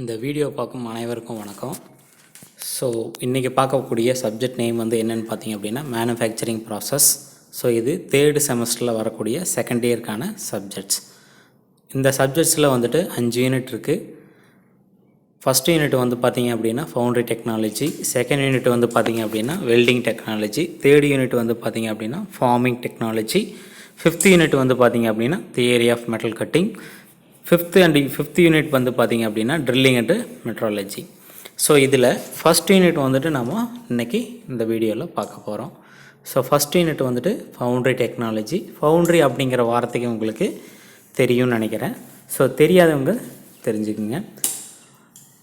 இந்த வீடியோ பார்க்கும் அனைவருக்கும் வணக்கம். ஸோ இன்றைக்கி பார்க்கக்கூடிய சப்ஜெக்ட் நேம் வந்து என்னென்னு பார்த்தீங்க அப்படின்னா மேனுஃபேக்சரிங் ப்ராசஸ். ஸோ இது தேர்டு செமஸ்டரில் வரக்கூடிய செகண்ட் இயர்க்கான சப்ஜெக்ட்ஸ். இந்த சப்ஜெக்ட்ஸில் வந்துட்டு 5 யூனிட் இருக்குது. ஃபஸ்ட் யூனிட் வந்து பார்த்திங்க அப்படின்னா ஃபவுண்ட்ரி டெக்னாலஜி, செகண்ட் யூனிட் வந்து பார்த்திங்க அப்படின்னா வெல்டிங் டெக்னாலஜி, தேர்ட் யூனிட் வந்து பார்த்திங்க அப்படின்னா ஃபார்மிங் டெக்னாலஜி, ஃபிஃப்த் யூனிட் வந்து பார்த்திங்க அப்படின்னா theory of metal cutting, fifth unit வந்து பார்த்திங்க அப்படின்னா ட்ரில்லிங் அண்டு மெட்ராலஜி. ஸோ இதில் ஃபஸ்ட் யூனிட் வந்துட்டு நம்ம இன்றைக்கி இந்த வீடியோவில் பார்க்க போகிறோம். ஸோ ஃபஸ்ட் யூனிட் வந்துட்டு ஃபவுண்ட்ரி டெக்னாலஜி. ஃபவுண்ட்ரி அப்படிங்கிற வார்த்தைக்கு உங்களுக்கு தெரியும்னு நினைக்கிறேன். ஸோ தெரியாதவங்க தெரிஞ்சுக்குங்க.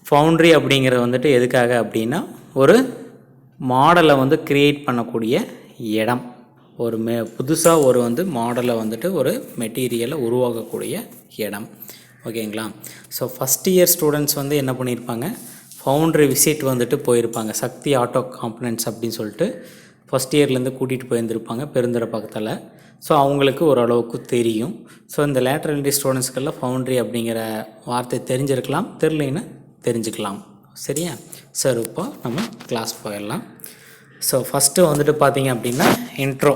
ஃபவுண்ட்ரி அப்படிங்கிறது வந்துட்டு எதுக்காக அப்படின்னா ஒரு மாடலை வந்து க்ரியேட் பண்ணக்கூடிய இடம், ஒரு புதுசாக ஒரு மாடலை வந்துட்டு ஒரு மெட்டீரியலை உருவாக்கக்கூடிய இடம். ஓகேங்களா? ஸோ ஃபஸ்ட் இயர் ஸ்டூடெண்ட்ஸ் வந்து என்ன பண்ணியிருப்பாங்க, ஃபவுண்ட்ரி விசிட் வந்துட்டு போயிருப்பாங்க. சக்தி ஆட்டோ காம்பனன்ட்ஸ் அப்படின்னு சொல்லிட்டு ஃபஸ்ட் இயர்லேருந்து கூட்டிகிட்டு போயிருந்துருப்பாங்க பெருந்துறை பக்கத்தில். ஸோ அவங்களுக்கு ஓரளவுக்கு தெரியும். ஸோ இந்த லேட்டரல் என்ட்ரி ஸ்டூடெண்ட்ஸ்க்கெல்லாம் ஃபவுண்ட்ரி அப்படிங்கிற வார்த்தை தெரிஞ்சிருக்கலாம், தெரிலைன்னு தெரிஞ்சுக்கலாம். சரியா? சார் இப்போ நம்ம கிளாஸ் போயிடலாம். ஸோ ஃபஸ்ட்டு வந்துட்டு பார்த்திங்க அப்படின்னா இன்ட்ரோ.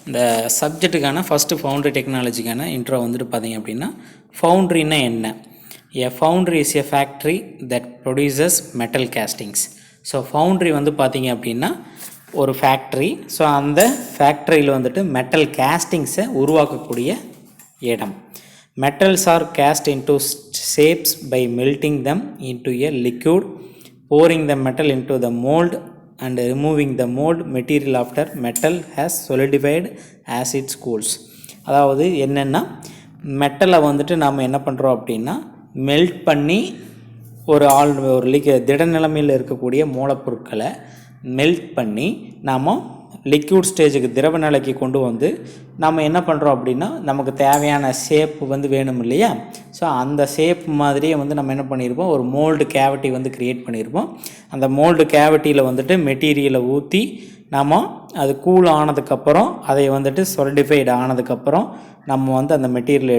இந்த சப்ஜெக்ட்டுக்கான ஃபஸ்ட்டு ஃபவுண்ட்ரி டெக்னாலஜிக்கான இன்ட்ரோ வந்துட்டு பார்த்திங்க அப்படின்னா ஃபவுண்ட்ரின்னா என்ன? A foundry is a factory that produces metal castings. So foundry வந்து பார்த்திங்க அப்படின்னா ஒரு ஃபேக்ட்ரி. ஸோ அந்த ஃபேக்ட்ரியில் வந்துட்டு மெட்டல் கேஸ்டிங்ஸை உருவாக்கக்கூடிய இடம். Metals are cast into shapes by melting them into a liquid, pouring the metal into the mold and removing the mold material after metal has solidified as it cools. அதாவது என்னென்னா, மெட்டலை வந்துட்டு நாம் என்ன பண்ணுறோம் அப்படின்னா மெல்ட் பண்ணி ஒரு திட நிலைமையில் இருக்கக்கூடிய மூலப்பொருட்களை மெல்ட் பண்ணி நாம் லிக்யூட் ஸ்டேஜுக்கு திரவ நிலைக்கு கொண்டு வந்து நம்ம என்ன பண்ணுறோம் அப்படின்னா நமக்கு தேவையான ஷேப்பு வந்து வேணும் இல்லையா? ஸோ அந்த ஷேப் மாதிரியே வந்து நம்ம என்ன பண்ணியிருப்போம், ஒரு மோல்டு கேவிட்டி வந்து க்ரியேட் பண்ணியிருப்போம். அந்த மோல்டு கேவிட்டியில் வந்துட்டு மெட்டீரியலை ஊற்றி நம்ம அது கூல் ஆனதுக்கப்புறம் அதை வந்துட்டு சொலிடிஃபைடு ஆனதுக்கப்புறம் நம்ம வந்து அந்த மெட்டீரியலை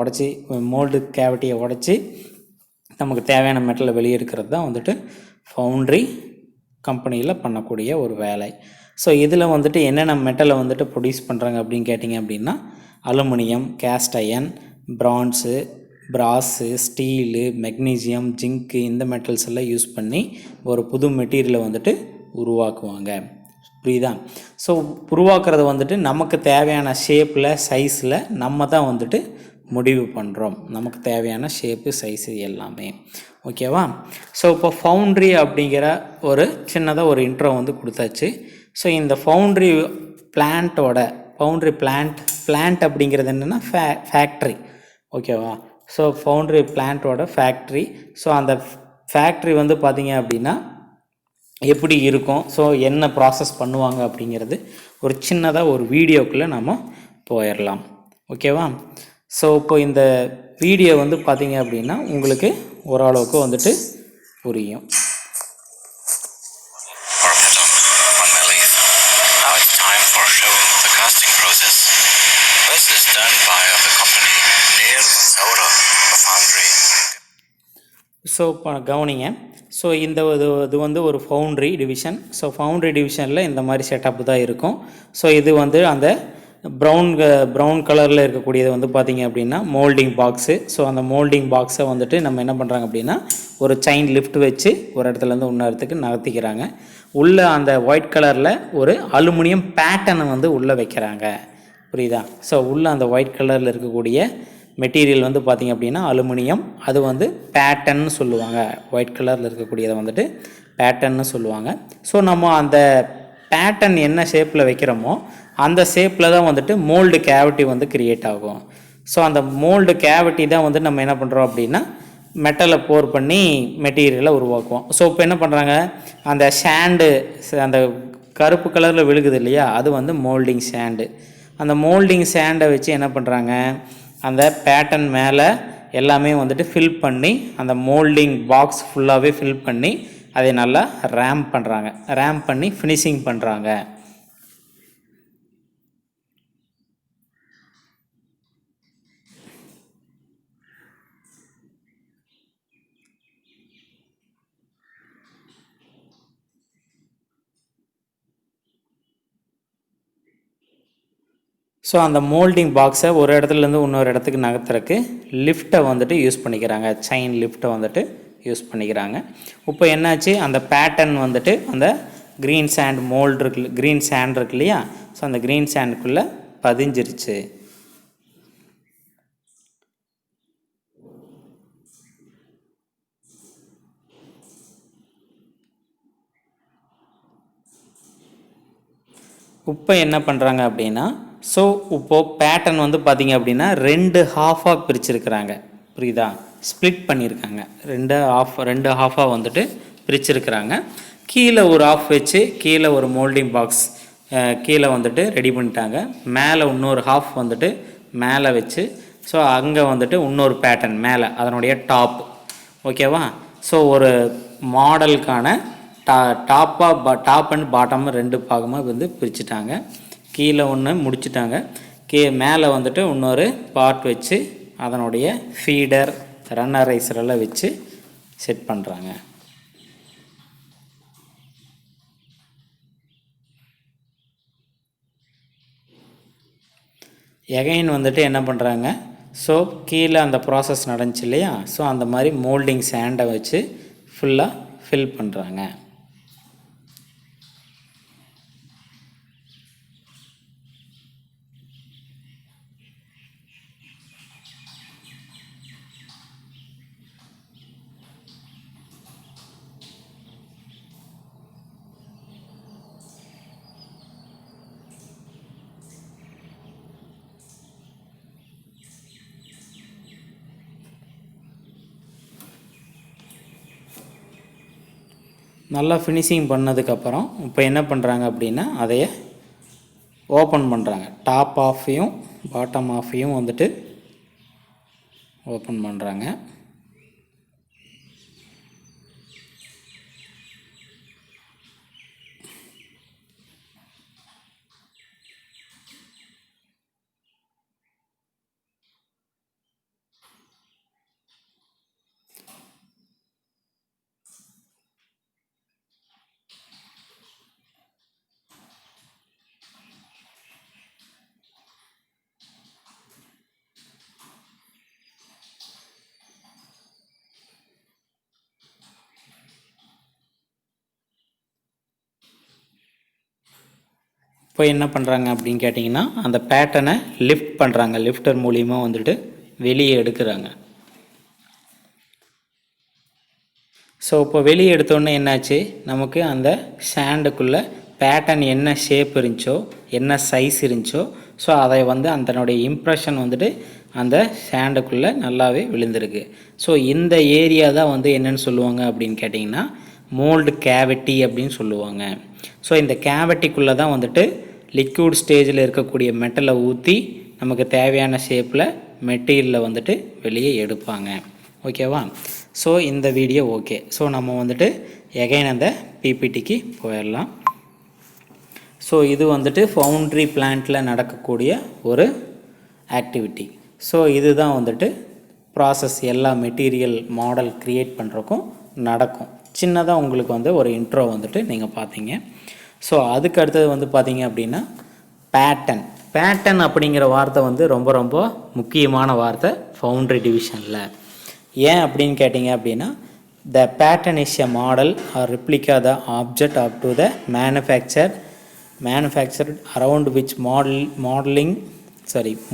உடச்சி மோல்டு கேவிட்டியை உடச்சி நமக்கு தேவையான மெட்டலை வெளியே எடுக்கிறது தான் வந்துட்டு ஃபவுண்ட்ரி கம்பெனியில் பண்ணக்கூடிய ஒரு வேலை. ஸோ இதில் வந்துட்டு என்னென்ன மெட்டலை வந்துட்டு ப்ரொடியூஸ் பண்ணுறாங்க அப்படின்னு கேட்டிங்க அப்படின்னா aluminium, cast iron, bronze, brass, steel, magnesium, zinc, இந்த மெட்டல்ஸ் எல்லாம் யூஸ் பண்ணி ஒரு புது மெட்டீரியலை வந்துட்டு உருவாக்குவாங்க. புரியுதா? ஸோ உருவாக்குறது வந்துட்டு நமக்கு தேவையான ஷேப்பில், சைஸில் நம்ம தான் வந்துட்டு முடிவு பண்ணுறோம். நமக்கு தேவையான ஷேப்பு, சைஸு எல்லாமே. ஓகேவா? ஸோ இப்போ ஃபவுண்ட்ரி அப்படிங்கிற ஒரு சின்னதாக ஒரு இன்ட்ரோ வந்து கொடுத்தாச்சு. ஸோ இந்த ஃபவுண்ட்ரி பிளான்ட் அப்படிங்கிறது என்னென்னா ஃபேக்ட்ரி. ஓகேவா? ஸோ ஃபவுண்ட்ரி பிளான்ட்டோட ஃபேக்ட்ரி. ஸோ அந்த ஃபேக்ட்ரி வந்து பார்த்திங்க அப்படின்னா எப்படி இருக்கும், ஸோ என்ன ப்ராசஸ் பண்ணுவாங்க அப்படிங்கிறது ஒரு சின்னதாக ஒரு வீடியோக்குள்ளே நம்ம போயிடலாம். ஓகேவா? ஸோ இப்போ இந்த வீடியோ வந்து பார்த்திங்க அப்படின்னா உங்களுக்கு ஓரளவுக்கு வந்துட்டு புரியும். ஸோ இப்போ கவனிங்க. ஸோ இது வந்து ஒரு ஃபவுண்ட்ரி டிவிஷன். ஸோ ஃபவுண்ட்ரி டிவிஷனில் இந்த மாதிரி செட்டப் தான் இருக்கும். ஸோ இது வந்து அந்த ப்ரௌன் கலரில் இருக்கக்கூடியது வந்து பார்த்திங்க அப்படின்னா மோல்டிங் பாக்ஸு. ஸோ அந்த மோல்டிங் பாக்ஸை வந்துட்டு நம்ம என்ன பண்ணுறாங்க அப்படின்னா ஒரு செயின் லிஃப்ட் வச்சு ஒரு இடத்துலேருந்து இன்னொரு இடத்துக்கு நகர்த்திக்கிறாங்க. உள்ளே அந்த ஒயிட் கலரில் ஒரு அலுமினியம் பேட்டர்னை வந்து உள்ளே வைக்கிறாங்க. புரியுதா? ஸோ உள்ளே அந்த ஒயிட் கலரில் இருக்கக்கூடிய மெட்டீரியல் வந்து பார்த்திங்க அப்படின்னா அலுமினியம். அது வந்து பேட்டர்ன்னு சொல்லுவாங்க. ஒயிட் கலரில் இருக்கக்கூடியதை வந்துட்டு பேட்டர்ன்னு சொல்லுவாங்க. ஸோ நம்ம அந்த பேட்டர்ன் என்ன ஷேப்பில் வைக்கிறோமோ அந்த ஷேப்பில் தான் வந்துட்டு மோல்டு கேவிட்டி வந்து க்ரியேட் ஆகும். ஸோ அந்த மோல்டு கேவிட்டி தான் வந்து நம்ம என்ன பண்ணுறோம் அப்படின்னா மெட்டலை போர் பண்ணி மெட்டீரியலை உருவாக்குவோம். ஸோ இப்போ என்ன பண்ணுறாங்க, அந்த ஷேண்டு, அந்த கருப்பு கலரில் விழுகுது இல்லையா, அது வந்து மோல்டிங் ஷேண்டு. அந்த மோல்டிங் ஷேண்டை வச்சு என்ன பண்ணுறாங்க, அந்த பேட்டர்ன் மேலே எல்லாமே வந்துட்டு ஃபில் பண்ணி அந்த மோல்டிங் பாக்ஸ் ஃபுல்லாகவே ஃபில் பண்ணி அதை நல்லா ரேம்ப் பண்ணுறாங்க. ரேம்ப் பண்ணி ஃபினிஷிங் பண்ணுறாங்க. ஸோ அந்த மோல்டிங் பாக்ஸை ஒரு இடத்துலேருந்து இன்னொரு இடத்துக்கு நகர்த்துறதுக்கு லிஃப்ட்டை வந்துட்டு யூஸ் பண்ணிக்கிறாங்க, செயின் லிஃப்ட்டை வந்துட்டு யூஸ் பண்ணிக்கிறாங்க. இப்போ என்னாச்சு, அந்த பேட்டர்ன் வந்துட்டு அந்த க்ரீன் சாண்ட் மோல்டு இருக்கு, க்ரீன் சாண்ட் இருக்கு இல்லையா, ஸோ அந்த க்ரீன் சாண்டுக்குள்ளே பதிஞ்சிருச்சு. இப்போ என்ன பண்ணுறாங்க அப்படின்னா, ஸோ இப்போது பேட்டர்ன் வந்து பார்த்திங்க அப்படின்னா 2 ஹாஃபாக பிரிச்சுருக்கிறாங்க, புரியுதா, ஸ்ப்ளிட் பண்ணியிருக்காங்க, 2 ஹாஃபாக வந்துட்டு பிரிச்சுருக்கிறாங்க. கீழே ஒரு ஆஃப் வச்சு கீழே ஒரு மோல்டிங் பாக்ஸ் கீழே வந்துட்டு ரெடி பண்ணிட்டாங்க. மேலே இன்னொரு ஹாஃப் வந்துட்டு மேலே வச்சு, ஸோ அங்கே வந்துட்டு இன்னொரு பேட்டர்ன் மேலே அதனுடைய டாப், ஓகேவா. ஸோ ஒரு மாடலுக்கான டாப் அண்ட் பாட்டம் 2 பாகமாக வந்து பிரிச்சுட்டாங்க. கீழே ஒன்று முடிச்சுட்டாங்க, மேலே வந்துட்டு இன்னொரு பார்ட் வச்சு அதனுடைய ஃபீடர் ரன்னரைசரெல்லாம் வச்சு செட் பண்ணுறாங்க. எகைன் வந்துட்டு என்ன பண்ணுறாங்க, ஸோ கீழே அந்த ப்ராசஸ் நடந்துச்சு இல்லையா, ஸோ அந்த மாதிரி மோல்டிங் சாண்டை வச்சு ஃபுல்லாக ஃபில் பண்ணுறாங்க. நல்லா ஃபினிஷிங் பண்ணதுக்கப்புறம் இப்போ என்ன பண்ணுறாங்க அப்படின்னா, அதைய ஓப்பன் பண்ணுறாங்க. டாப் ஆஃபையும் பாட்டம் ஆஃபையும் வந்துட்டு ஓப்பன் பண்ணுறாங்க. இப்போ என்ன பண்ணுறாங்க அப்படின்னு கேட்டிங்கன்னா, அந்த பேட்டர்னை லிஃப்ட் பண்ணுறாங்க, லிஃப்டர் மூலிமா வந்துட்டு வெளியே எடுக்கிறாங்க. ஸோ இப்போ வெளியே எடுத்தோடனே என்னாச்சு, நமக்கு அந்த சாண்டுக்குள்ளே பேட்டர்ன் என்ன ஷேப் இருந்துச்சோ, என்ன சைஸ் இருந்துச்சோ, ஸோ அதை வந்து அதனுடைய இம்ப்ரெஷன் வந்துட்டு அந்த சாண்டுக்குள்ளே நல்லாவே விழுந்திருக்கு. ஸோ இந்த ஏரியா தான் வந்து என்னென்னு சொல்லுவாங்க அப்படின்னு கேட்டிங்கன்னா, மோல்டு கேவிட்டி அப்படின்னு சொல்லுவாங்க. ஸோ இந்த கேவிட்டிக்குள்ளே தான் வந்துட்டு லிக்விட் ஸ்டேஜில் இருக்கக்கூடிய மெட்டலை ஊற்றி நமக்கு தேவையான ஷேப்பில் மெட்டீரியலில் வந்துட்டு வெளியே எடுப்பாங்க, ஓகேவா. ஸோ இந்த வீடியோ ஓகே. ஸோ நம்ம வந்துட்டு எகைன் அந்த பிபிடிக்கு போயிடலாம். ஸோ இது வந்துட்டு ஃபவுண்ட்ரி பிளான்ட்டில் நடக்கக்கூடிய ஒரு ஆக்டிவிட்டி. ஸோ இதுதான் வந்துட்டு ப்ராசஸ், எல்லா மெட்டீரியல் மாடல் க்ரியேட் பண்ணுறக்கும் நடக்கும். சின்னதாக உங்களுக்கு வந்து ஒரு இன்ட்ரோ வந்துட்டு நீங்கள் பார்த்தீங்க. ஸோ அதுக்கு அடுத்தது வந்து பார்த்தீங்க அப்படின்னா பேட்டர்ன் அப்படிங்கிற வார்த்தை வந்து ரொம்ப ரொம்ப முக்கியமான வார்த்தை ஃபவுண்ட்ரி டிவிஷனில். ஏன் அப்படின்னு கேட்டிங்க அப்படின்னா, the pattern is a model or replica the object up to the manufactured around which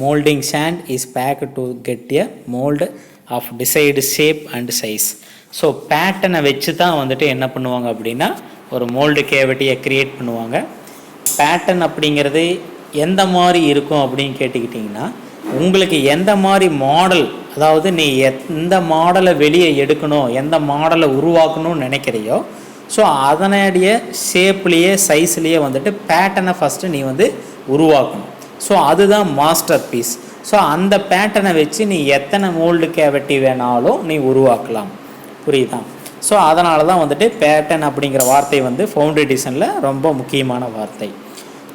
molding sand is packed to get a mold of desired shape and size. So பேட்டர்னை வச்சு தான் வந்துட்டு என்ன பண்ணுவாங்க அப்படின்னா ஒரு மோல்டு கேவிட்டியை க்ரியேட் பண்ணுவாங்க. Pattern அப்படிங்கிறது எந்த மாதிரி இருக்கும் அப்படின்னு கேட்டுக்கிட்டிங்கன்னா, உங்களுக்கு எந்த மாதிரி மாடல், அதாவது நீ எந்த மாடலை வெளியே எடுக்கணும், எந்த மாடலை உருவாக்கணும்னு நினைக்கிறையோ, ஸோ அதனுடைய ஷேப்லேயே சைஸ்லேயே வந்துட்டு பேட்டர்னை ஃபஸ்ட்டு நீ வந்து உருவாக்கணும். ஸோ அதுதான் மாஸ்டர் பீஸ். ஸோ அந்த பேட்டர்னை வச்சு நீ எத்தனை மோல்டு கேவிட்டி வேணாலும் நீ உருவாக்கலாம், புரியுதா. ஸோ அதனால தான் வந்துட்டு பேட்டர்ன் அப்படிங்கிற வார்த்தை வந்து ஃபவுண்ட்ரி டிசைனில் ரொம்ப முக்கியமான வார்த்தை.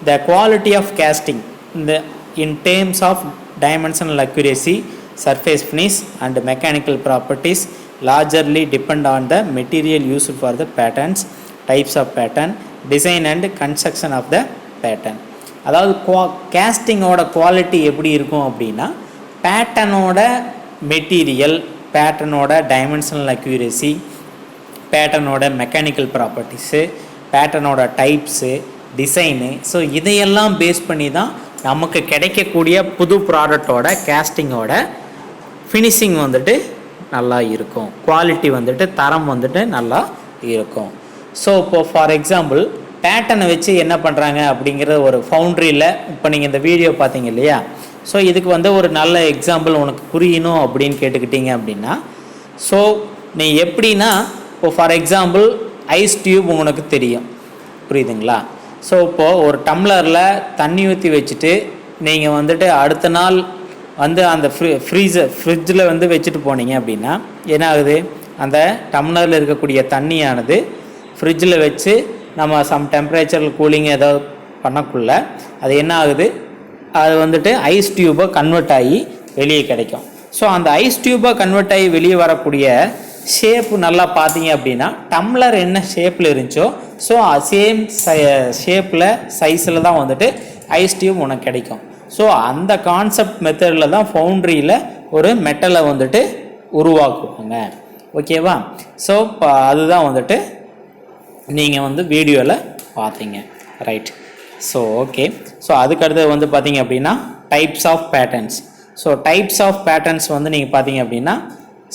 The quality of casting in terms of dimensional accuracy, surface finish and mechanical properties largely depend on the material used for the patterns, types of pattern, design and construction of the pattern. அதாவது கேஸ்டிங்கோட quality எப்படி இருக்கும் அப்படின்னா பேட்டர்னோட material, பேட்டர்னோட dimensional accuracy, பேட்டர்னோட mechanical properties, பேட்டர்னோட types, design, so இதையெல்லாம் base பண்ணி தான் நமக்கு கிடைக்கக்கூடிய புது ப்ராடக்டோட கேஸ்டிங்கோட ஃபினிஷிங் வந்துட்டு நல்லா இருக்கும், குவாலிட்டி வந்துட்டு தரம் வந்துட்டு நல்லா இருக்கும். ஸோ இப்போது ஃபார் எக்ஸாம்பிள் பேட்டர்னை வச்சு என்ன பண்ணுறாங்க அப்படிங்கிற ஒரு ஃபவுண்ட்ரியில் இப்போ நீங்கள் இந்த வீடியோ பார்த்தீங்க இல்லையா, ஸோ இதுக்கு வந்து ஒரு நல்ல எக்ஸாம்பிள் உனக்கு புரியணும் அப்படின்னு கேட்டுக்கிட்டீங்க அப்படின்னா, ஸோ நீ எப்படின்னா இப்போ ஃபார் எக்ஸாம்பிள் ஐஸ் டியூப் உனக்கு தெரியும், புரியுதுங்களா? ஸோ இப்போது ஒரு டம்ளரில் தண்ணி ஊற்றி வச்சுட்டு நீங்கள் வந்துட்டு அடுத்த நாள் வந்து அந்த ஃப்ரிட்ஜில் வந்து வச்சுட்டு போனீங்க அப்படின்னா என்ன ஆகுது, அந்த டம்ளரில் இருக்கக்கூடிய தண்ணியானது ஃப்ரிட்ஜில் வச்சு நம்ம சம் டெம்பரேச்சரில் கூலிங் ஏதாவது பண்ணக்குள்ள அது என்ன ஆகுது, அது வந்துட்டு ஐஸ் டியூபாக கன்வெர்ட் ஆகி வெளியே கிடைக்கும். ஸோ அந்த ஐஸ் டியூபாக கன்வெர்ட் ஆகி வெளியே வரக்கூடிய ஷேப்பு நல்லா பார்த்தீங்க அப்படின்னா டம்ளர் என்ன ஷேப்பில் இருந்துச்சோ ஸோ சேம் ஷேப்பில் சைஸில் தான் வந்துட்டு ஐஸ் டியூப் உனக்கு கிடைக்கும். ஸோ அந்த கான்செப்ட் மெத்தடில் தான் ஃபவுண்ட்ரியில் ஒரு மெட்டலை வந்துட்டு உருவாக்குவாங்க. ஓகேவா? ஸோ அதுதான் வந்துட்டு நீங்கள் வந்து வீடியோவில் பார்த்தீங்க, ரைட்? So okay. ஸோ அதுக்கடுத்து வந்து பார்த்தீங்க அப்படின்னா types of patterns. So types of patterns வந்து நீங்கள் பார்த்தீங்க அப்படின்னா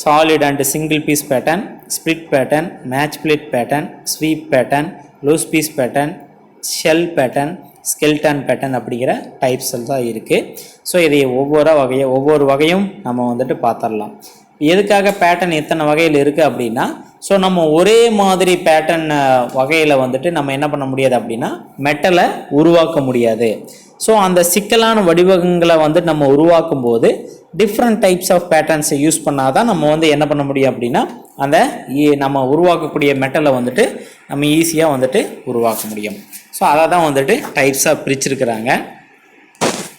solid and single piece pattern, split pattern, match plate pattern, sweep pattern, loose piece pattern, shell pattern, skeleton pattern அப்படிங்கிற டைப்ஸ் தான் இருக்குது. ஸோ இதை ஒவ்வொரு வகையும் நம்ம வந்துட்டு பார்த்துடலாம். எதுக்காக பேட்டர்ன் எத்தனை வகையில் இருக்குது அப்படின்னா, ஸோ நம்ம ஒரே மாதிரி பேட்டர்ன் வகையில் வந்துட்டு நம்ம என்ன பண்ண முடியாது அப்படின்னா மெட்டலை உருவாக்க முடியாது. ஸோ அந்த சிக்கலான வடிவங்களை வந்து நம்ம உருவாக்கும் போது டிஃப்ரெண்ட் டைப்ஸ் ஆஃப் பேட்டர்ன்ஸை யூஸ் பண்ணால் தான் நம்ம வந்து என்ன பண்ண முடியும் அப்படின்னா அந்த நம்ம உருவாக்கக்கூடிய மெட்டலை வந்துட்டு நம்ம ஈஸியாக வந்துட்டு உருவாக்க முடியும். ஸோ அதை தான் வந்துட்டு டைப்ஸாக பிரிச்சிருக்கிறாங்க.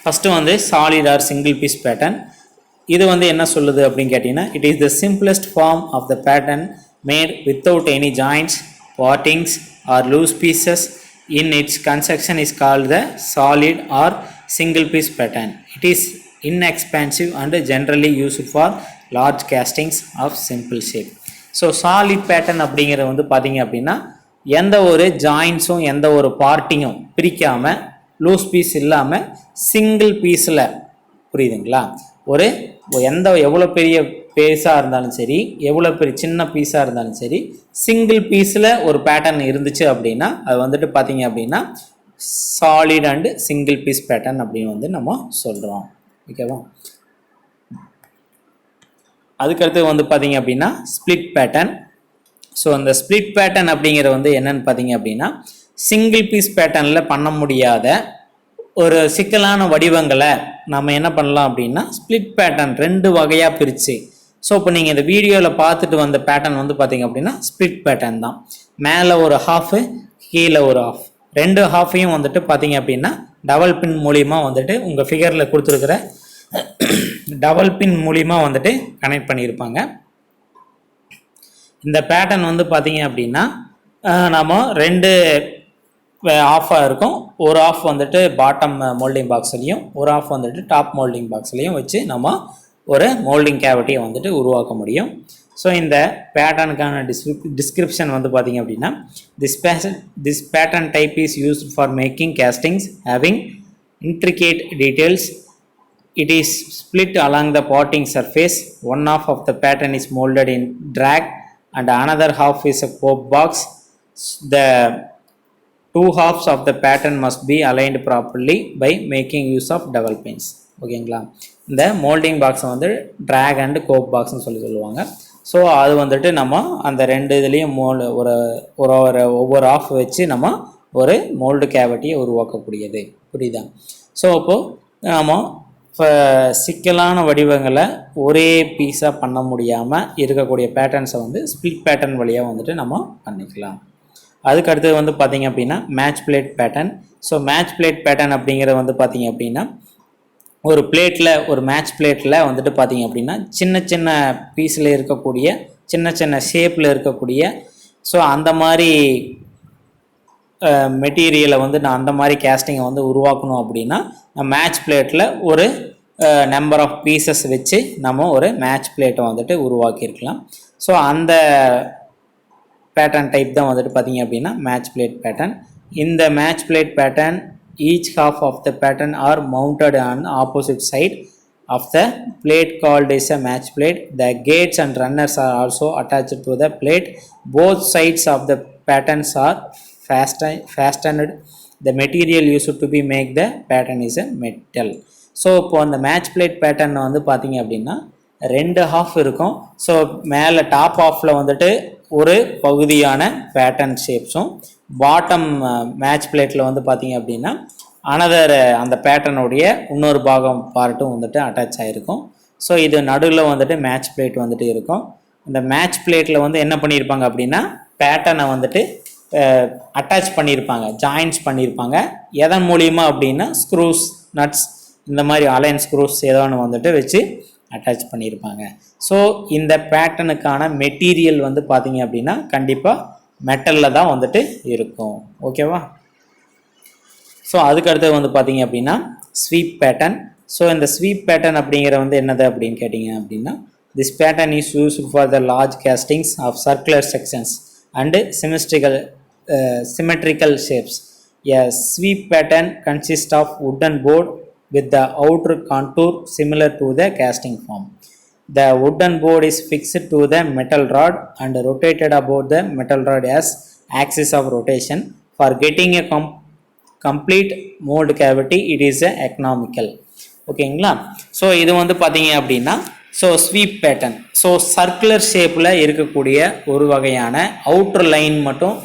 ஃபஸ்ட்டு வந்து solid or single piece pattern. இது வந்து என்ன சொல்லுது அப்படின்னு கேட்டிங்கன்னா, it is the simplest form of the pattern made without any joints, partings or loose pieces. In its construction is called the solid or single piece pattern. It is inexpensive and generally used for large castings of simple shape. So solid pattern அப்படிங்கிறது வந்து பார்த்தீங்க அப்படின்னா எந்த ஒரு ஜாயின்ஸும் எந்த ஒரு பார்ட்டிங்கும் பிரிக்காமல் loose piece இல்லாமல் single பீஸில், புரியுதுங்களா, ஒரு எவ்வளோ பெரிய பீஸாக இருந்தாலும் சரி, எவ்வளோ பெரிய சின்ன பீஸாக இருந்தாலும் சரி, சிங்கிள் பீஸில் ஒரு பேட்டர்ன் இருந்துச்சு அப்படின்னா அது வந்துட்டு பார்த்தீங்க அப்படின்னா solid and single piece pattern அப்படின்னு வந்து நம்ம சொல்கிறோம். ஓகேவா? அதுக்கடுத்து வந்து பார்த்தீங்க அப்படின்னா ஸ்ப்ளிட் பேட்டர்ன். ஸோ அந்த ஸ்ப்ளிட் பேட்டர்ன் அப்படிங்கிறது வந்து என்னன்னு பார்த்தீங்க அப்படின்னா சிங்கிள் பீஸ் பேட்டர்னில் பண்ண முடியாத ஒரு சிக்கலான வடிவங்களை நம்ம என்ன பண்ணலாம் அப்படின்னா ஸ்ப்ளிட் பேட்டர்ன் 2 வகையாக பிரித்து, ஸோ இப்போ நீங்கள் இந்த வீடியோவில் பார்த்துட்டு வந்த பேட்டர்ன் வந்து பார்த்தீங்க அப்படின்னா ஸ்ப்ளிட் பேட்டர்ன் தான். மேலே ஒரு ஹாஃபு, கீழே ஒரு ஹாஃப், 2 ஹாஃபையும் வந்துட்டு பார்த்தீங்க அப்படின்னா டபுள் பின் மூலிமா வந்துட்டு உங்கள் ஃபிகரில் கொடுத்துருக்கிற டபுள் பின் மூலிமா வந்துட்டு கனெக்ட் பண்ணியிருப்பாங்க. இந்த பேட்டர்ன் வந்து பார்த்தீங்க அப்படின்னா நம்ம 2 ஆஃபாக இருக்கும். ஒரு ஆஃப் வந்துட்டு பாட்டம் மோல்டிங் பாக்ஸ்லையும் ஒரு ஆஃப் வந்துட்டு டாப் மோல்டிங் பாக்ஸ்லையும் வச்சு நம்ம ஒரு மோல்டிங் கேவிட்டியை வந்துட்டு உருவாக்க முடியும். ஸோ இந்த பேட்டர்னுக்கான டிஸ்கிரிப்ஷன் வந்து பார்த்தீங்க அப்படின்னா this pattern type is used for making castings having intricate details. It is split along the parting surface. One half of the pattern is molded in drag and another half is a cope box. The 2 halves of the pattern must be aligned properly by making use of double pins. ஓகேங்களா? இந்த moulding பாக்ஸை வந்து track and கோப் பாக்ஸ்னு சொல்லுவாங்க. So அது வந்துட்டு நம்ம அந்த 2 இதுலேயும் ஒவ்வொரு ஆஃப் வச்சு நம்ம ஒரு மோல்டு கேவிட்டியை உருவாக்கக்கூடியது. புரியுதா? ஸோ அப்போது நம்ம சிக்கலான வடிவங்களை ஒரே பீஸாக பண்ண முடியாமல் இருக்கக்கூடிய பேட்டர்ன்ஸை வந்து ஸ்ப்ளிட் பேட்டர்ன் வழியாக வந்துட்டு நம்ம பண்ணிக்கலாம். அதுக்கு அடுத்தது வந்து பார்த்திங்க அப்படின்னா match plate pattern. So match plate pattern அப்படிங்கிறது வந்து பார்த்திங்க அப்படின்னா ஒரு பிளேட்டில், ஒரு மேட்ச் பிளேட்டில் வந்துட்டு பார்த்திங்க அப்படின்னா சின்ன சின்ன பீஸில் இருக்கக்கூடிய சின்ன சின்ன ஷேப்பில் இருக்கக்கூடிய, ஸோ அந்த மாதிரி மெட்டீரியலை வந்து நான் அந்த மாதிரி கேஸ்டிங்கை வந்து உருவாக்கணும் அப்படின்னா நான் மேட்ச் பிளேட்டில் ஒரு நம்பர் ஆஃப் பீசஸ் வச்சு நம்ம ஒரு மேட்ச் பிளேட்டை வந்துட்டு உருவாக்கியிருக்கலாம். ஸோ அந்த பேட்டர்ன் டைப் தான் வந்துட்டு பார்த்திங்க அப்படின்னா மேட்ச் பிளேட் பேட்டர்ன். இந்த match plate pattern each half of the pattern are mounted on opposite side of the plate called is a match plate. The gates and runners are also attached to the plate. Both sides of the patterns are fastened. The material used to be make the pattern is a metal. So இப்போ அந்த match plate பேட்டர்னை வந்து பார்த்திங்க அப்படின்னா 2 half இருக்கும். So மேலே top ஆஃபில் வந்துட்டு ஒரு பகுதியான பேட்டர்ன் ஷேப்ஸும் பாட்டம் மேட்ச் பிளேட்டில் வந்து பார்த்திங்க அப்படின்னா அனதர் அந்த பேட்டர்னுடைய இன்னொரு பாகம் பார்ட்டும் வந்துட்டு அட்டாச் ஆகிருக்கும். ஸோ இது நடுவில் வந்துட்டு மேட்ச் பிளேட் வந்துட்டு இருக்கும். இந்த மேட்ச் பிளேட்டில் வந்து என்ன பண்ணியிருப்பாங்க அப்படின்னா பேட்டர்னை வந்துட்டு அட்டாச் பண்ணியிருப்பாங்க, ஜாயின்ஸ் பண்ணியிருப்பாங்க. எதன் மூலியமாக அப்படின்னா ஸ்க்ரூஸ், நட்ஸ், இந்த மாதிரி அலைன் ஸ்க்ரூஸ் ஏதோ ஒன்று வந்துட்டு வச்சு அட்டாச் பண்ணியிருப்பாங்க. ஸோ இந்த பேட்டர்னுக்கான மெட்டீரியல் வந்து பார்த்திங்க அப்படின்னா கண்டிப்பாக மெட்டலில் தான் வந்துட்டு இருக்கும். ஓகேவா? ஸோ அதுக்கடுத்து வந்து பார்த்திங்க அப்படின்னா ஸ்வீப் பேட்டர்ன். ஸோ இந்த ஸ்வீப் பேட்டர்ன் அப்படிங்கிற வந்து என்னது அப்படின்னு கேட்டிங்க அப்படின்னா this pattern is used for the large castings of circular sections and symmetrical shapes. A sweep pattern consists of wooden board with the outer contour similar to the casting form. The wooden board is fixed to the metal rod and rotated about the metal rod as axis of rotation. For getting a complete mold cavity, it is economical. ஓகேங்களா? So இது வந்து பார்த்தீங்க அப்படின்னா sweep pattern. So circular ஷேப்பில் இருக்கக்கூடிய ஒரு வகையான outer line மட்டும்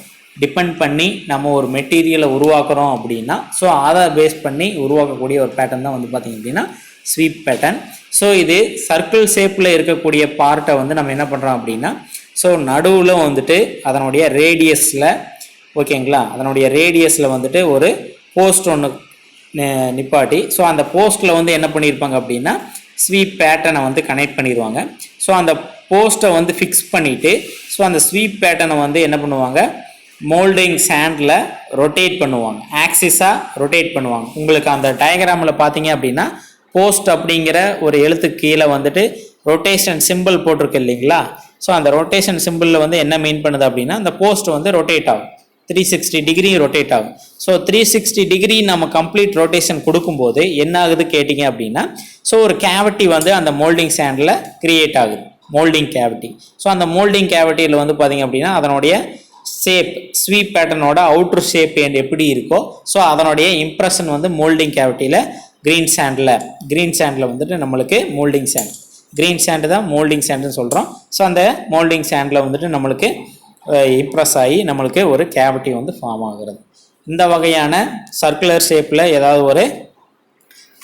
டிபெண்ட் பண்ணி நம்ம ஒரு மெட்டீரியலை உருவாக்குறோம் அப்படின்னா ஸோ அதை பேஸ் பண்ணி உருவாக்கக்கூடிய ஒரு பேட்டர்ன் தான் வந்து பார்த்திங்க அப்படின்னா ஸ்வீப் பேட்டர்ன். ஸோ இது சர்க்கிள் ஷேப்பில் இருக்கக்கூடிய பார்ட்டை வந்து நம்ம என்ன பண்ணுறோம் அப்படின்னா ஸோ நடுவில் வந்துட்டு அதனுடைய ரேடியஸில், ஓகேங்களா, அதனுடைய ரேடியஸில் வந்துட்டு ஒரு போஸ்ட் ஒன்று நிப்பாட்டி ஸோ அந்த போஸ்ட்டில் வந்து என்ன பண்ணியிருப்பாங்க அப்படின்னா ஸ்வீப் பேட்டர்னை வந்து கனெக்ட் பண்ணிடுவாங்க. ஸோ அந்த போஸ்ட்டை வந்து ஃபிக்ஸ் பண்ணிவிட்டு ஸோ அந்த ஸ்வீப் பேட்டர்னை வந்து என்ன பண்ணுவாங்க மோல்டிங் சாண்டில் ரொட்டேட் பண்ணுவாங்க, ஆக்சிஸாக ரொட்டேட் பண்ணுவாங்க. உங்களுக்கு அந்த டயக்ராமில் பார்த்தீங்க அப்படின்னா போஸ்ட் அப்படிங்கிற ஒரு எழுத்துக்கு கீழே வந்துட்டு ரொட்டேஷன் சிம்பிள் போட்டிருக்கு இல்லைங்களா? ஸோ அந்த ரொட்டேஷன் சிம்பிளில் வந்து என்ன மீன் பண்ணுது அப்படின்னா அந்த போஸ்ட் வந்து ரொட்டேட் ஆகும், 360 டிகிரி ரொட்டேட் ஆகும். ஸோ 360 டிகிரி நம்ம கம்ப்ளீட் ரொட்டேஷன் கொடுக்கும்போது என்ன ஆகுது கேட்டிங்க அப்படின்னா ஸோ ஒரு கேவிட்டி வந்து அந்த மோல்டிங் சாண்டில் கிரியேட் ஆகுது, மோல்டிங் கேவிட்டி. ஸோ அந்த மோல்டிங் கேவிட்டியில் வந்து பார்த்திங்க அப்படின்னா அதனுடைய ஷேப், ஸ்வீப் பேட்டர்னோட அவுட்ரு ஷேப் எப்படி இருக்கோ ஸோ அதனுடைய இம்ப்ரெஷன் வந்து மோல்டிங் கேவிட்டியில் க்ரீன் சாண்டில் வந்துட்டு நம்மளுக்கு மோல்டிங் சாண்ட், க்ரீன் சாண்டு தான் மோல்டிங் சாண்டுன்னு சொல்கிறோம். ஸோ அந்த மோல்டிங் சாண்டில் வந்துட்டு நம்மளுக்கு இம்ப்ரெஸ் ஆகி நம்மளுக்கு ஒரு கேவிட்டி வந்து ஃபார்ம் ஆகுறது. இந்த வகையான சர்க்குலர் ஷேப்பில் ஏதாவது ஒரு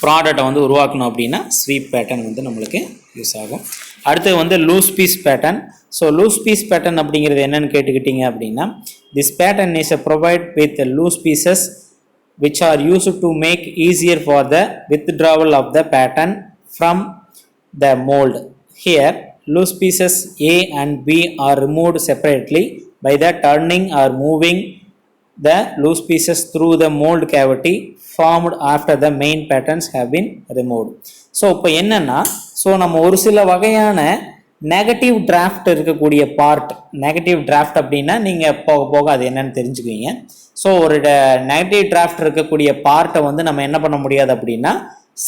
ப்ராடக்டை வந்து உருவாக்கணும் அப்படின்னா ஸ்வீப் பேட்டர்ன் வந்து நம்மளுக்கு யூஸ் ஆகும். அடுத்து வந்து loose piece pattern. So loose piece pattern அப்படிங்கிறது என்னன்னு கேட்டுக்கிட்டிங்க அப்படின்னா this pattern is provide with loose pieces which are used to make easier for the withdrawal of the pattern from the mold. Here loose pieces A and B are removed separately by the turning or moving the loose pieces through the mold cavity formed after the main patterns have been removed. So இப்போ என்னென்னா நம்ம ஒரு சில வகையான negative draft இருக்கக்கூடிய part, negative draft அப்படின்னா நீங்கள் போக போக அது என்னன்னு தெரிஞ்சுக்குவீங்க. ஸோ ஒரு நெகட்டிவ் டிராஃப்ட் இருக்கக்கூடிய பார்ட்டை வந்து நம்ம என்ன பண்ண முடியாது அப்படின்னா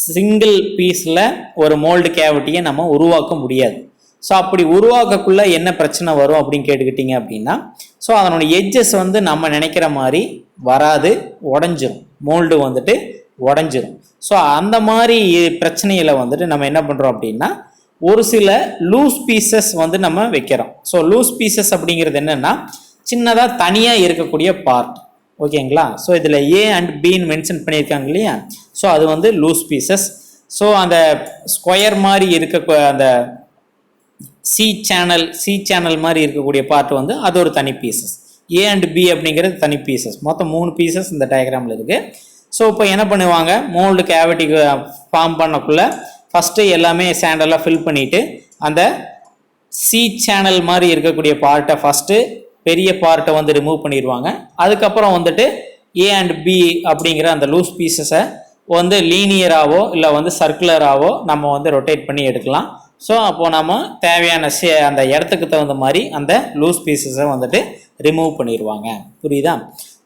சிங்கிள் பீஸில் ஒரு மோல்டு கேவிட்டியை நம்ம உருவாக்க முடியாது. ஸோ அப்படி உருவாக்கக்குள்ளே என்ன பிரச்சனை வரும் அப்படின்னு கேட்டுக்கிட்டிங்க அப்படின்னா ஸோ அதனோட எட்ஜஸ் வந்து நம்ம நினைக்கிற மாதிரி வராது, உடஞ்சிரும், மோல்டு வந்துட்டு உடஞ்சிரும். ஸோ அந்த மாதிரி பிரச்சனையில் வந்துட்டு நம்ம என்ன பண்ணுறோம் அப்படின்னா ஒரு சில லூஸ் பீசஸ் வந்து நம்ம வைக்கிறோம். ஸோ லூஸ் பீசஸ் அப்படிங்கிறது என்னென்னா சின்னதாக தனியாக இருக்கக்கூடிய பார்ட், ஓகேங்களா? ஸோ இதில் ஏ அண்ட் பின்னு மென்ஷன் பண்ணியிருக்காங்க இல்லையா? ஸோ அது வந்து லூஸ் பீசஸ். ஸோ அந்த ஸ்கொயர் மாதிரி இருக்க அந்த சி சேனல் மாதிரி இருக்கக்கூடிய பார்ட் வந்து அது ஒரு தனி பீசஸ். ஏ அண்ட் பி அப்படிங்கிறது தனி பீசஸ். மொத்தம் 3 பீசஸ் இந்த டயக்ராமில் இருக்குது. ஸோ இப்போ என்ன பண்ணுவாங்க மோல்டு கேவிட்டிக்கு ஃபார்ம் பண்ணக்குள்ளே ஃபஸ்ட்டு எல்லாமே சாண்டெல்லாம் ஃபில் பண்ணிவிட்டு அந்த சி சேனல் மாதிரி இருக்கக்கூடிய பார்ட்டை ஃபஸ்ட்டு பெரிய பார்ட்டை வந்து ரிமூவ் பண்ணிடுவாங்க. அதுக்கப்புறம் வந்துட்டு ஏ அண்ட் பி அப்படிங்கிற அந்த லூஸ் பீசஸை வந்து லீனியராகவோ இல்லை வந்து சர்க்குலராகவோ நம்ம வந்து ரொட்டேட் பண்ணி எடுக்கலாம். ஸோ அப்போது நம்ம தேவையான அந்த இடத்துக்கு தகுந்த மாதிரி அந்த லூஸ் பீசஸை வந்துட்டு ரிமூவ் பண்ணிடுவாங்க. புரியுதா?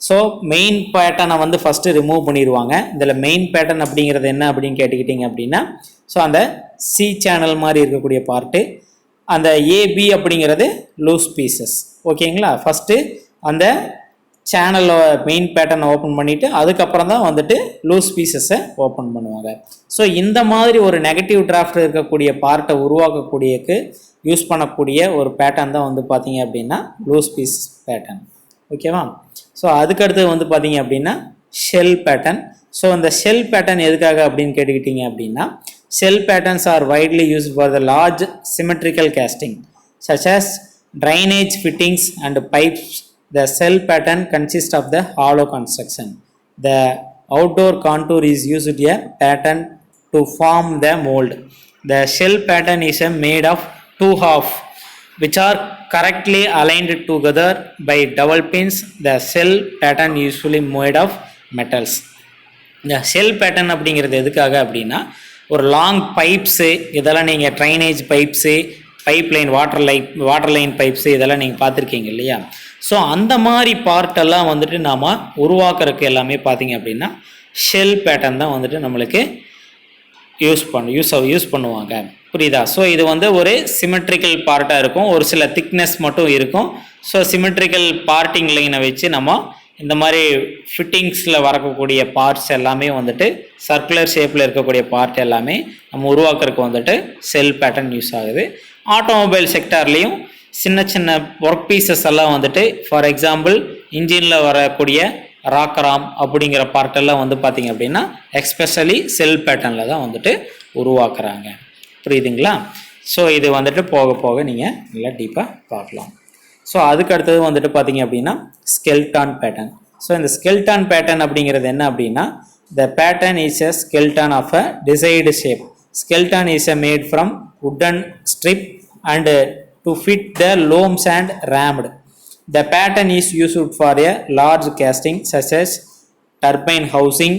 ஸோ மெயின் பேட்டர்னை வந்து ஃபஸ்ட்டு ரிமூவ் பண்ணிடுவாங்க. இதில் மெயின் பேட்டர்ன் அப்படிங்கிறது என்ன அப்படின்னு கேட்டுக்கிட்டிங்க அப்படின்னா, ஸோ அந்த சி சேனல் மாதிரி இருக்கக்கூடிய பார்ட்டு, அந்த ஏபி அப்படிங்கிறது லூஸ் பீசஸ். ஓகேங்களா? ஃபஸ்ட்டு அந்த சேனலை மெயின் பேட்டர்னை ஓப்பன் பண்ணிவிட்டு அதுக்கப்புறம் தான் வந்துட்டு லூஸ் பீசஸை ஓப்பன் பண்ணுவாங்க. ஸோ இந்த மாதிரி ஒரு நெகட்டிவ் டிராஃப்ட் இருக்கக்கூடிய பார்ட்டை உருவாக்கக்கூடியக்கு யூஸ் பண்ணக்கூடிய ஒரு பேட்டர்ன் தான் வந்து பார்த்தீங்க அப்படின்னா லூஸ் பீஸ் பேட்டர்ன். ஓகேவா? ஸோ அதுக்கடுத்து வந்து பார்த்தீங்க அப்படின்னா ஷெல் பேட்டர்ன். ஸோ இந்த ஷெல் பேட்டர்ன் எதுக்காக அப்படின்னு கேட்டுக்கிட்டீங்க அப்படின்னா, shell patterns R widely used for the large symmetrical casting such as drainage fittings and pipes. The shell pattern consists of the hollow construction. The outdoor contour is used a pattern to form the mold. The shell pattern is made of two halves which are correctly aligned together by double pins. The shell pattern usually made of metals. இந்த shell pattern அப்படிங்கிறது எதுக்காக அப்படின்னா, ஒரு long pipes, இதெல்லாம் நீங்கள் drainage pipes, pipe line, water line pipes இதெல்லாம் நீங்கள் பார்த்துருக்கீங்க இல்லையா? ஸோ அந்த மாதிரி பார்ட்டெல்லாம் வந்துட்டு நாம் உருவாக்குறதுக்கு எல்லாமே பார்த்தீங்க அப்படின்னா ஷெல் பேட்டர்ன் தான் வந்துட்டு நம்மளுக்கு யூஸ் பண்ணுவாங்க. புரியுதா? ஸோ இது வந்து ஒரு சிமெட்ரிக்கல் பார்ட்டாக இருக்கும், ஒரு சில திக்னஸ் மட்டும் இருக்கும். ஸோ சிமெட்ரிக்கல் பார்ட்டிங் லைனை வச்சு நம்ம இந்த மாதிரி ஃபிட்டிங்ஸில் வரக்கூடிய பார்ட்ஸ் எல்லாமே வந்துட்டு சர்க்குலர் ஷேப்பில் இருக்கக்கூடிய பார்ட் எல்லாமே நம்ம உருவாக்குறதுக்கு வந்துட்டு ஷெல் பேட்டர்ன் யூஸ் ஆகுது. ஆட்டோமொபைல் செக்டார்லேயும் சின்ன சின்ன ஒர்க் பீசஸ் எல்லாம் வந்துட்டு, ஃபார் எக்ஸாம்பிள் இன்ஜினில் வரக்கூடிய ராக்கராம் அப்படிங்கிற பார்ட்டெல்லாம் வந்து பார்த்திங்க அப்படின்னா எக்ஸ்பெஷலி ஷெல் பேட்டர்னில் தான் வந்துட்டு உருவாக்குறாங்க. புரியுதுங்களா? ஸோ இது வந்துட்டு போக போக நீங்கள் நல்லா டீப்பாக பார்க்கலாம். ஸோ அதுக்கு அடுத்தது வந்துட்டு பார்த்தீங்க அப்படின்னா ஸ்கெல்டான் பேட்டர்ன். ஸோ இந்த ஸ்கெல்டான் பேட்டர்ன் அப்படிங்கிறது என்ன அப்படின்னா, the pattern is a skeleton of a desired shape. Skeleton is a made from wooden strip and to fit the loams and rammed. The pattern is used for a large casting such as turbine housing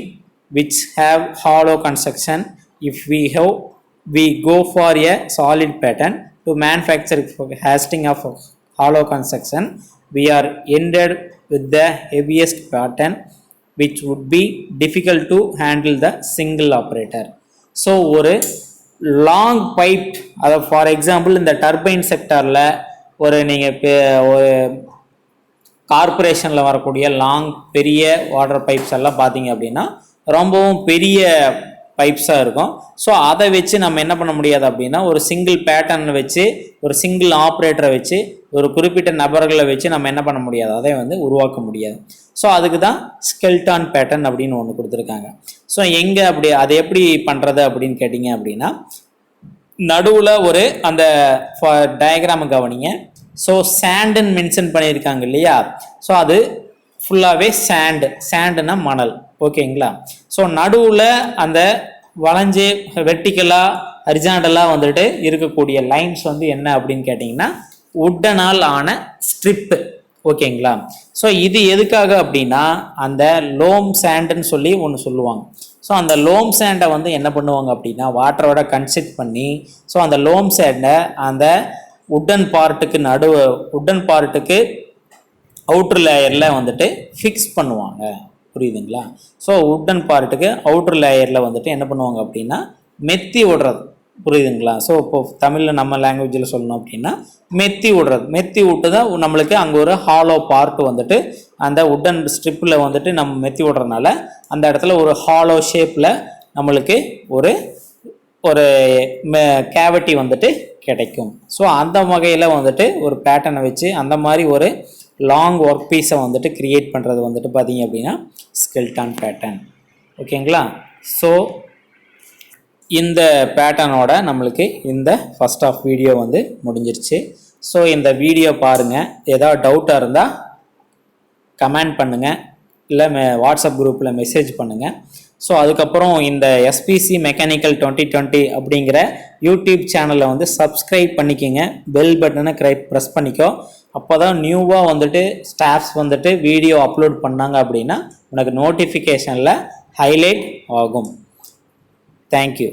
which have hollow construction. If we go for a solid pattern to manufacture casting of hollow construction, we are ended with the heaviest pattern which would be difficult to handle the single operator. So ஒரு long pipe, அதை for example இந்த turbine செக்டாரில் ஒரு நீங்கள் ஒரு கார்பரேஷனில் வரக்கூடிய long பெரிய water pipes எல்லாம் பார்த்தீங்க அப்படின்னா ரொம்பவும் பெரிய பைப்ஸாக இருக்கும். ஸோ அதை வச்சு நம்ம என்ன பண்ண முடியாது அப்படின்னா, ஒரு சிங்கிள் பேட்டர்னை வச்சு, ஒரு சிங்கிள் ஆப்ரேட்டரை வச்சு, ஒரு குறிப்பிட்ட நபர்களை வச்சு நம்ம என்ன பண்ண முடியாது, அதை வந்து உருவாக்க முடியாது. ஸோ அதுக்கு தான் ஸ்கெல்டான் பேட்டர்ன் அப்படின்னு ஒன்று கொடுத்துருக்காங்க. ஸோ எங்கே அப்படி அதை எப்படி பண்ணுறது அப்படின்னு கேட்டிங்க அப்படின்னா, நடுவில் ஒரு அந்த டயக்ராமை கவனிங்க. ஸோ சாண்டுன்னு மென்ஷன் பண்ணியிருக்காங்க இல்லையா? ஸோ அது ஃபுல்லாகவே சாண்டுனா மணல். ஓகேங்களா? ஸோ நடுவில் அந்த வளைஞ்சு வெர்டிக்கலாக ஹரிசாண்டலாக வந்துட்டு இருக்கக்கூடிய லைன்ஸ் வந்து என்ன அப்படின்னு கேட்டிங்கன்னா உட்டனால் ஆன ஸ்ட்ரிப்பு. ஓகேங்களா? ஸோ இது எதுக்காக அப்படின்னா, அந்த லோம் சாண்டுன்னு சொல்லி ஒன்று சொல்லுவாங்க. ஸோ அந்த லோம் சாண்டை வந்து என்ன பண்ணுவாங்க அப்படின்னா வாட்டரோட கன்சிட் பண்ணி, ஸோ அந்த லோம் சாண்டை அந்த உட்டன் பார்ட்டுக்கு அவுட்ரு லேயரில் வந்துட்டு ஃபிக்ஸ் பண்ணுவாங்க. புரியுதுங்களா? ஸோ உட்டன் பார்ட்டுக்கு அவுட்ரு லேயரில் வந்துட்டு என்ன பண்ணுவாங்க அப்படின்னா மெத்தி விடுறது. புரியுதுங்களா? ஸோ இப்போ தமிழில் நம்ம லாங்குவேஜில் சொல்லணும் அப்படின்னா மெத்தி விட்டு தான் நம்மளுக்கு அங்கே ஒரு ஹாலோ பார்ட் வந்துட்டு அந்த உட்டன் ஸ்ட்ரிப்பில் வந்துட்டு நம்ம மெத்தி விடுறதுனால அந்த இடத்துல ஒரு ஹாலோ ஷேப்பில் நம்மளுக்கு ஒரு கேவிட்டி வந்துட்டு கிடைக்கும். ஸோ அந்த வகையில் வந்துட்டு ஒரு பேட்டர்னை வச்சு அந்த மாதிரி ஒரு லாங் ஒர்க் பீஸை வந்துட்டு க்ரியேட் பண்ணுறது வந்துட்டு பார்த்தீங்க அப்படின்னா ஸ்கெல்டான் பேட்டர்ன். ஓகேங்களா? ஸோ இந்த பேட்டர்னோட நம்மளுக்கு இந்த ஃபர்ஸ்ட் ஆஃப் வீடியோ வந்து முடிஞ்சிருச்சு. ஸோ இந்த வீடியோ பாருங்கள், ஏதாவது டவுட்டாக இருந்தால் கமெண்ட் பண்ணுங்கள், இல்லை வாட்ஸ்அப் குரூப்பில் மெசேஜ் பண்ணுங்கள். ஸோ அதுக்கப்புறம் இந்த எஸ்பிசி மெக்கானிக்கல் 2020 அப்படிங்கிற யூடியூப் சேனலை வந்து சப்ஸ்கிரைப் பண்ணிக்கோங்க, பெல் பட்டனை ப்ரெஸ் பண்ணிக்கோ. அப்போ தான் நியூவாக வந்துட்டு ஸ்டாஃப்ஸ் வந்துட்டு வீடியோ அப்லோட் பண்ணாங்க அப்படின்னா உனக்கு நோட்டிஃபிகேஷனில் ஹைலைட் ஆகும். தேங்க்யூ.